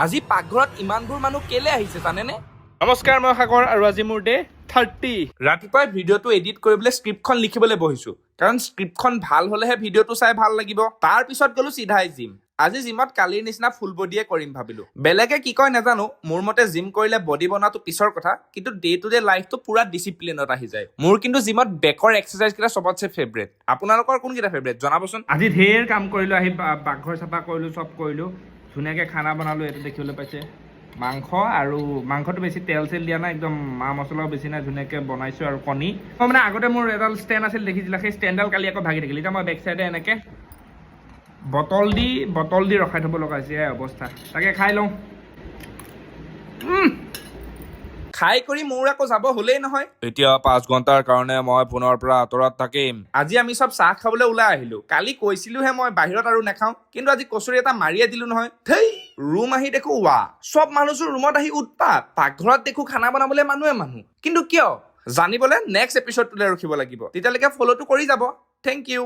আজি পাকঘৰত ইমানবোৰ মানুহ কেলে আহিছে জানেনে? নমস্কাৰ, মই সাগৰ আৰু আজি মোৰ ডে 30। ৰাতিপুৱাই ভিডিঅ'টো এডিট কৰিবলৈ স্ক্ৰিপ্টখন লিখিবলৈ বহিছো, কাৰণ স্ক্ৰিপ্টখন ভাল হলেহে ভিডিঅ'টো চাই ভাল লাগিব। তাৰ পিছত গলো চিধাই জিম। আজি জিমত কালিৰ নিচিনা ফুল বডিয়ে কৰিম ভাবিলো। বেলেগে কি কয় নাজানো, মোৰ মতে জিম কৰিলে বডি বনাটো পিছৰ কথা, কিন্তু ডে টু ডে লাইফটো পুৰা ডিচিপ্লিনত আহি যায়। মোৰ কিন্তু জিমত বেকৰ এক্সাৰচাইজ কেইটা চবতছে ফেভৰেট। আপোনালোকৰ কোনকেইটা ফেভৰেট জনাবচোন। আজি ঢেৰ কাম কৰিলোঁ, আহি পাকঘৰ চাফা কৰিলোঁ, চব কৰিলোঁ, ধুনীয়াকৈ খানা বনালোঁ। এইটো দেখিবলৈ পাইছে মাংস, আৰু মাংসটো বেছি তেল চেল দিয়া নাই, একদম মা মছলাও বেছি নাই, ধুনীয়াকৈ বনাইছোঁ। আৰু কণী মই মানে আগতে মোৰ এডাল ষ্টেণ্ড আছিল দেখিছিলা, সেই ষ্টেণ্ডডাল কালি আকৌ ভাগি থাকিল। এতিয়া মই বেক চাইডে এনেকৈ বটল দি ৰখাই থ'ব লগা হৈছে। এই অৱস্থা, তাকে খাই লওঁ। খাই কৰি মোৰ আকৌ যাব হলেই নহয়। এতিয়া 5 ঘণ্টাৰ কাৰণে মই ফোনৰ পৰা আঁতৰত থাকিম। আজি আমি চব চাহ খাবলৈ ওলাই আহিলো। কালি কৈছিলোহে মই বাহিৰত আৰু নাখাওঁ, কিন্তু আজি কচুৰি এটা মাৰিয়ে দিলো নহয়। থেই, ৰুম আহি দেখো ৱা চব মানুহচোন ৰুমত আহি উৎপাত। পাকঘৰত দেখো খানা বনাবলৈ মানুহ কিন্তু কিয় জানিবলৈ নেক্সট এপিছডটোলৈ ৰখিব লাগিব। তেতিয়ালৈকে ফ'ল'টো কৰি যাব। Thank U.